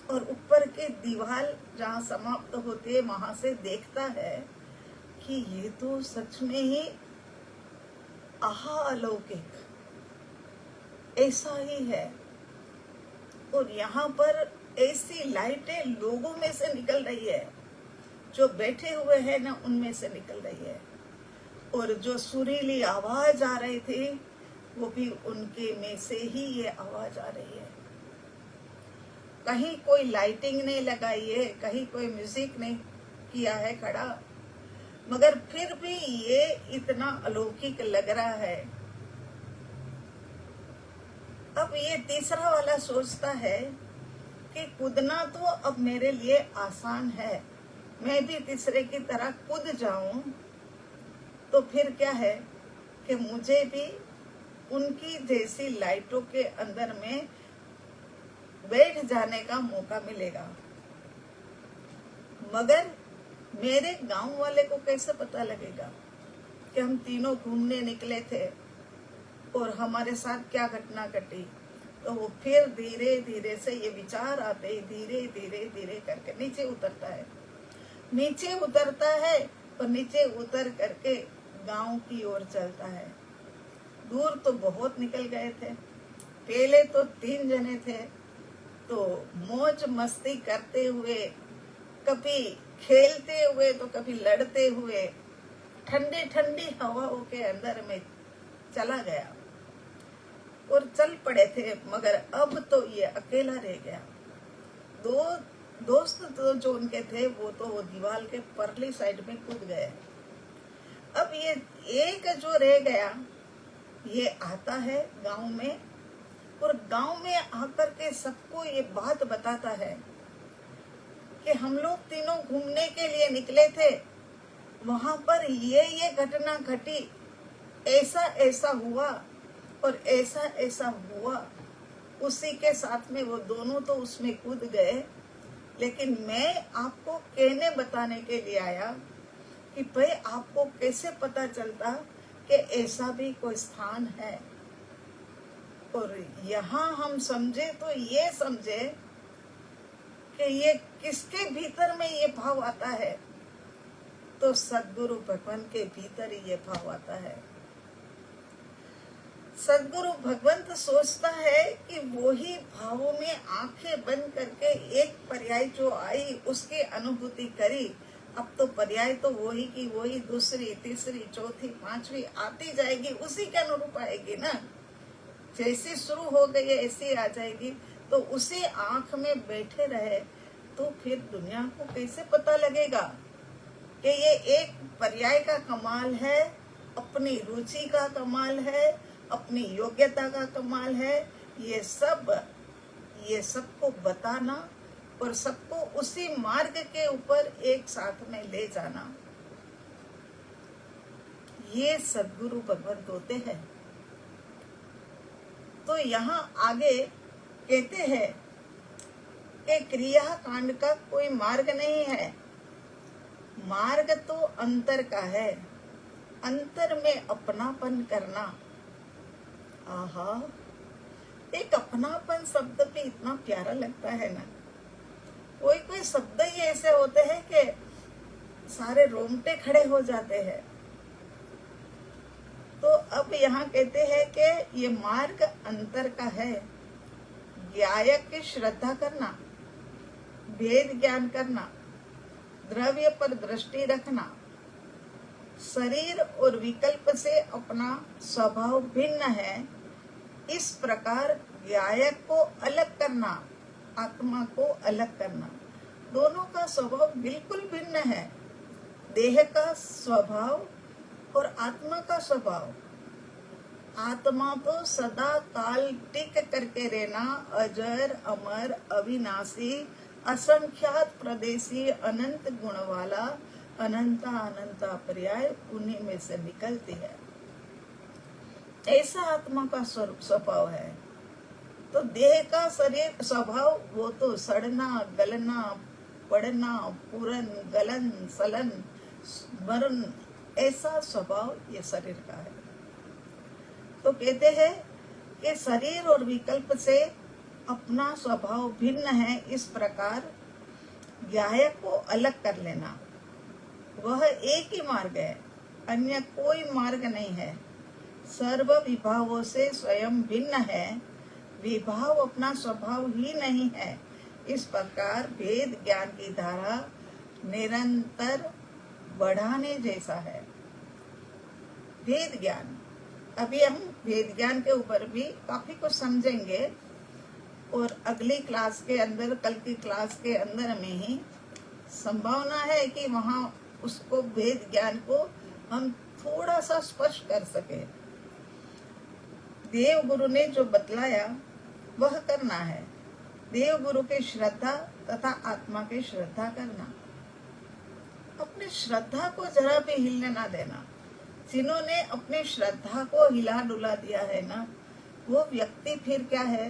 और ऊपर के दीवार जहाँ समाप्त होती है वहां से देखता है कि ये तो सच में ही आहा अलौकिक ऐसा ही है। और यहाँ पर ऐसी लाइटें लोगों में से निकल रही है, जो बैठे हुए हैं ना उनमें से निकल रही है, और जो सुरीली आवाज आ रही थी वो भी उनके में से ही ये आवाज आ रही है। कहीं कोई लाइटिंग नहीं लगाई है, कहीं कोई म्यूजिक नहीं किया है खड़ा, मगर फिर भी ये इतना अलौकिक लग रहा है। अब ये तीसरा वाला सोचता है कि कूदना तो अब मेरे लिए आसान है, मैं भी तीसरे की तरह कूद जाऊं तो फिर क्या है कि मुझे भी उनकी जैसी लाइटों के अंदर में बैठ जाने का मौका मिलेगा। मगर मेरे गांव वाले को कैसे पता लगेगा कि हम तीनों घूमने निकले थे और हमारे साथ क्या घटना घटी? तो वो फिर धीरे धीरे से ये विचार आते ही धीरे धीरे धीरे करके नीचे उतरता है, नीचे उतरता है, और नीचे उतर करके गांव की ओर चलता है। दूर तो बहुत निकल गए थे, पहले तो 3 जने थे, तो मौज मस्ती करते हुए, कभी खेलते हुए तो कभी लड़ते हुए, ठंडी ठंडी हवाओं के अंदर में चला गया और चल पड़े थे। मगर अब तो ये अकेला रह गया। 2 दोस्त तो जो उनके थे वो दीवार के परली साइड में कूद गए। अब ये एक जो रह गया, ये आता है गांव में, और गांव में आकर के सबको ये बात बताता है कि हम लोग तीनों घूमने के लिए निकले थे, वहां पर ये घटना घटी, ऐसा ऐसा हुआ और ऐसा ऐसा हुआ। उसी के साथ में वो दोनों तो उसमें कूद गए, लेकिन मैं आपको कहने बताने के लिए आया कि भाई आपको कैसे पता चलता कि ऐसा भी कोई स्थान है। और यहाँ हम समझे तो ये समझे कि ये किसके भीतर में ये भाव आता है, तो सद्गुरु भगवान के भीतर ही ये भाव आता है। सद्गुरु भगवंत सोचता है कि वो ही भावों में आंखें बंद करके एक पर्याय जो आई उसकी अनुभूति करी। अब तो पर्याय तो वही की वही दूसरी, तीसरी, चौथी, पांचवी आती जाएगी, उसी के अनुरूप आएगी ना। जैसी शुरू हो गई है ऐसी आ जाएगी। तो उसी आंख में बैठे रहे तो फिर दुनिया को कैसे पता लगेगा कि ये एक पर्याय का कमाल है, अपनी रुचि का कमाल है, अपनी योग्यता का कमाल है। ये सबको बताना और सबको उसी मार्ग के ऊपर एक साथ में ले जाना, ये सद्गुरु भगवंत होते हैं। तो यहाँ आगे कहते हैं कि क्रिया कांड का कोई मार्ग नहीं है, मार्ग तो अंतर का है। अंतर में अपनापन करना। आहा, एक अपनापन शब्द भी इतना प्यारा लगता है ना। कोई कोई शब्द ही ऐसे होते हैं कि सारे रोंगटे खड़े हो जाते हैं। तो अब यहाँ कहते हैं कि ये मार्ग अंतर का है। ज्ञायक की श्रद्धा करना, भेद ज्ञान करना, द्रव्य पर दृष्टि रखना, शरीर और विकल्प से अपना स्वभाव भिन्न है, इस प्रकार ज्ञायक को अलग करना, आत्मा को अलग करना। दोनों का स्वभाव बिल्कुल भिन्न है, देह का स्वभाव और आत्मा का स्वभाव। आत्मा तो सदा काल टिक करके रहना, अजर, अमर, अविनाशी, असंख्यात प्रदेशी अनंत गुण वाला अनंता अनंता पर्याय उन्हीं में से निकलती है। ऐसा आत्मा का स्वभाव है। तो देह का शरीर स्वभाव वो तो सड़ना, गलना, पड़ना, पूरन, गलन, सलन, मरण, ऐसा स्वभाव ये शरीर का है। तो कहते हैं कि शरीर और विकल्प से अपना स्वभाव भिन्न है। इस प्रकार ज्ञाय को अलग कर लेना, वह एक ही मार्ग है, अन्य कोई मार्ग नहीं है। सर्व विभावों से स्वयं भिन्न है, विभाव अपना स्वभाव ही नहीं है। इस प्रकार भेद ज्ञान की धारा निरंतर बढ़ाने जैसा है। भेद ज्ञान, अभी हम भेद ज्ञान के ऊपर भी काफी कुछ समझेंगे और अगली क्लास के अंदर, कल की क्लास के अंदर में ही संभावना है कि वहां उसको भेद ज्ञान को हम थोड़ा सा स्पष्ट कर सके। देव गुरु ने जो बतलाया वह करना है। देव गुरु की श्रद्धा तथा आत्मा की श्रद्धा करना, अपनी श्रद्धा को जरा भी हिलने ना देना। जिन्होंने अपनी श्रद्धा को हिला डुला दिया है ना, वो व्यक्ति फिर क्या है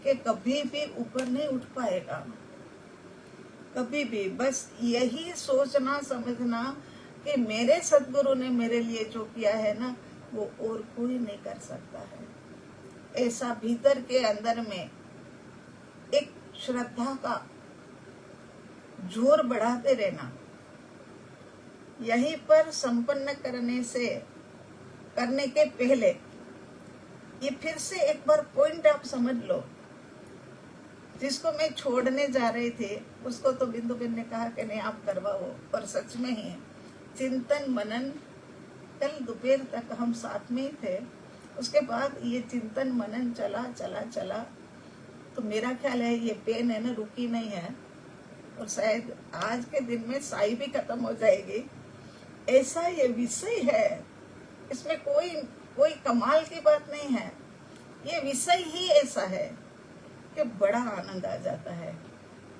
कि कभी भी ऊपर नहीं उठ पाएगा, कभी भी। बस यही सोचना समझना कि मेरे सद्गुरु ने मेरे लिए जो किया है ना, वो और कोई नहीं कर सकता है। ऐसा भीतर के अंदर में एक श्रद्धा का जोर बढ़ाते रहना। यहीं पर संपन्न करने के पहले ये फिर से एक बार पॉइंट आप समझ लो। जिसको मैं छोड़ने जा रही थी उसको तो बिंदु बेन ने कहा कि नहीं आप करवाओ, और सच में ही चिंतन मनन, कल दोपहर तक हम साथ में ही थे। उसके बाद ये चिंतन मनन चला तो मेरा ख्याल है ये पेन है ना, रुकी नहीं है, और शायद आज के दिन में साई भी खत्म हो जाएगी। ऐसा ये विषय है, इसमें कोई कमाल की बात नहीं है। ये विषय ही ऐसा है कि बड़ा आनंद आ जाता है।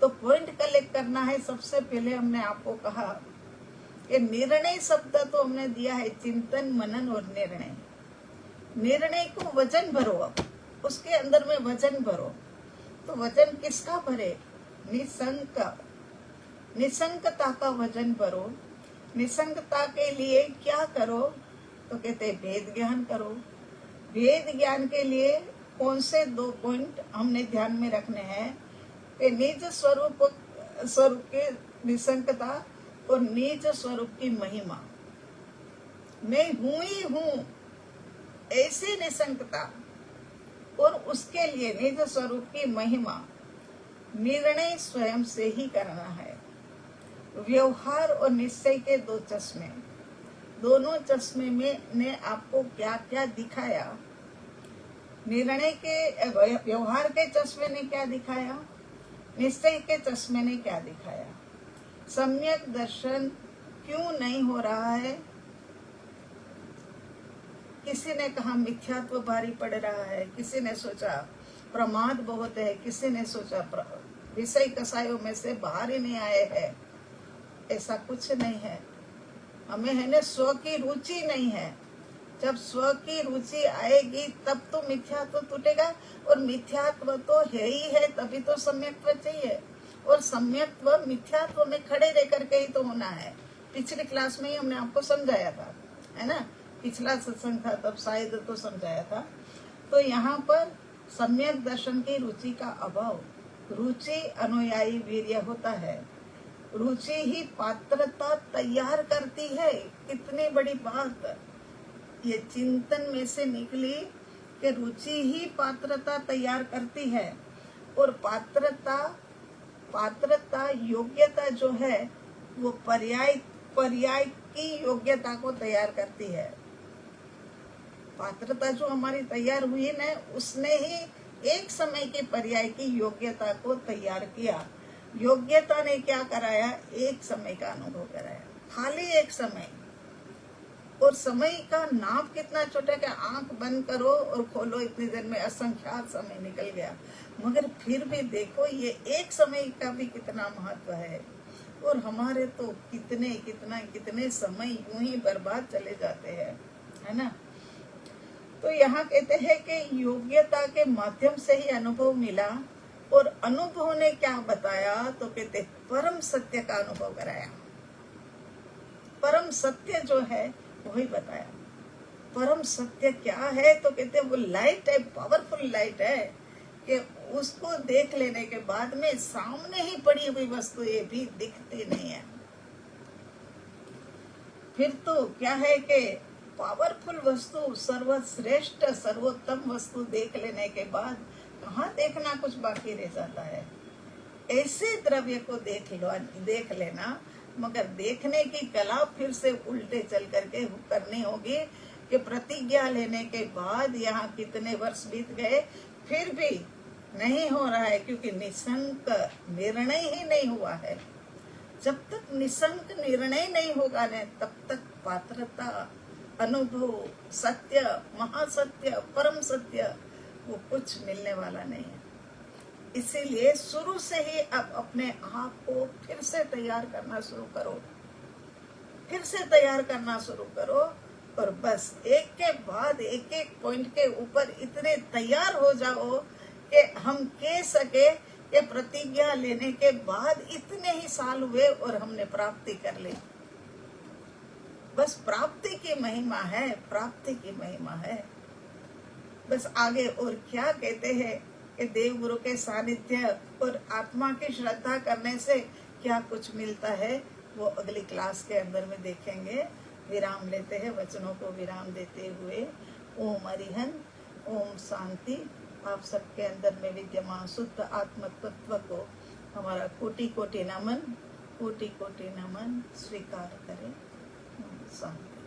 तो पॉइंट कलेक्ट करना है। सबसे पहले हमने आपको कहा कि निर्णय शब्द तो हमने दिया है, चिंतन मनन और निर्णय। निर्णय को वजन भरो, अब उसके अंदर में वजन भरो। तो वजन किसका भरे? निसंकता का वजन भरो। निसंकता के लिए क्या करो? तो कहते भेद ज्ञान करो। भेद ज्ञान के लिए कौन से 2 पॉइंट हमने ध्यान में रखने हैं कि निज स्वरूप की निसंकता और निज स्वरूप की महिमा। मैं हूं ही हूं, ऐसी निसंकता, और उसके लिए निज स्वरूप की महिमा। निर्णय स्वयं से ही करना है। व्यवहार और निश्चय के 2 चश्मे, दोनों चश्मे में ने आपको क्या क्या दिखाया। निर्णय के व्यवहार के चश्मे ने क्या दिखाया, निश्चय के चश्मे ने क्या दिखाया। सम्यक दर्शन क्यों नहीं हो रहा है? किसी ने कहा मिथ्यात्व भारी पड़ रहा है, किसी ने सोचा प्रमाद बहुत है, किसी ने सोचा विषय कसायों में से बाहर ही नहीं आए हैं। ऐसा कुछ नहीं है। हमें है ना स्व की रुचि नहीं है। जब स्व की रुचि आएगी तब तो मिथ्यात्व टूटेगा, और मिथ्यात्व तो है ही है, तभी तो सम्यक्त्व चाहिए। और सम्यक्त्व मिथ्यात्व में खड़े रह करके ही तो होना है। पिछली क्लास में ही हमने आपको समझाया था, है ना, पिछला सत्संग था तब शायद तो समझाया था। तो यहाँ पर सम्यक दर्शन की रुचि का अभाव, रुचि अनुयायी वीर्य होता है। रुचि ही पात्रता तैयार करती है। कितनी बड़ी बात ये चिंतन में से निकली कि रुचि ही पात्रता तैयार करती है। और पात्रता योग्यता जो है वो पर्याय की योग्यता को तैयार करती है। पात्रता जो हमारी तैयार हुई ना, उसने ही एक समय के पर्याय की योग्यता को तैयार किया। योग्यता ने क्या कराया? एक समय का अनुभव कराया, खाली एक समय। और समय का नाप कितना छोटा कि आंख बंद करो और खोलो, इतनी देर में असंख्यात समय निकल गया। मगर फिर भी देखो ये एक समय का भी कितना महत्व है, और हमारे तो कितने समय यूं ही बर्बाद चले जाते हैं, है ना। तो यहाँ कहते हैं कि योग्यता के माध्यम से ही अनुभव मिला, और अनुभव ने क्या बताया, तो कहते परम सत्य का अनुभव कराया। परम सत्य जो है वही बताया। परम सत्य क्या है, तो कहते वो लाइट है, पावरफुल लाइट है, कि उसको देख लेने के बाद में सामने ही पड़ी हुई वस्तु ये भी दिखती नहीं है। फिर तो क्या है कि पावरफुल वस्तु, सर्वश्रेष्ठ सर्वोत्तम वस्तु देख लेने के बाद कहाँ देखना कुछ बाकी रह जाता है। ऐसे द्रव्य को देख लेना, मगर देखने की कला फिर से उल्टे चल करके करनी होगी, कि प्रतिज्ञा लेने के बाद यहाँ कितने वर्ष बीत गए फिर भी नहीं हो रहा है, क्योंकि निशंक निर्णय ही नहीं हुआ है। जब तक निशंक निर्णय नहीं होगा न, तब तक पात्रता, अनुभव, सत्य, महासत्य, परम सत्य वो कुछ मिलने वाला नहीं है। इसीलिए शुरू से ही अब अपने आप को फिर से तैयार करना शुरू करो, फिर से तैयार करना शुरू करो, और बस एक के बाद एक पॉइंट के ऊपर इतने तैयार हो जाओ कि हम कह सके कि प्रतिज्ञा लेने के बाद इतने ही साल हुए और हमने प्राप्ति कर ली। बस प्राप्ति की महिमा है, प्राप्ति की महिमा है। बस आगे और क्या कहते हैं कि देव गुरु के सानिध्य और आत्मा की श्रद्धा करने से क्या कुछ मिलता है, वो अगली क्लास के अंदर में देखेंगे। विराम लेते हैं, वचनों को विराम देते हुए। ओम अरिहंत, ओम शांति। आप सबके अंदर में विद्यमान शुद्ध आत्म तत्व को हमारा कोटि कोटि नमन, कोटि कोटि नमन स्वीकार करें। शांति।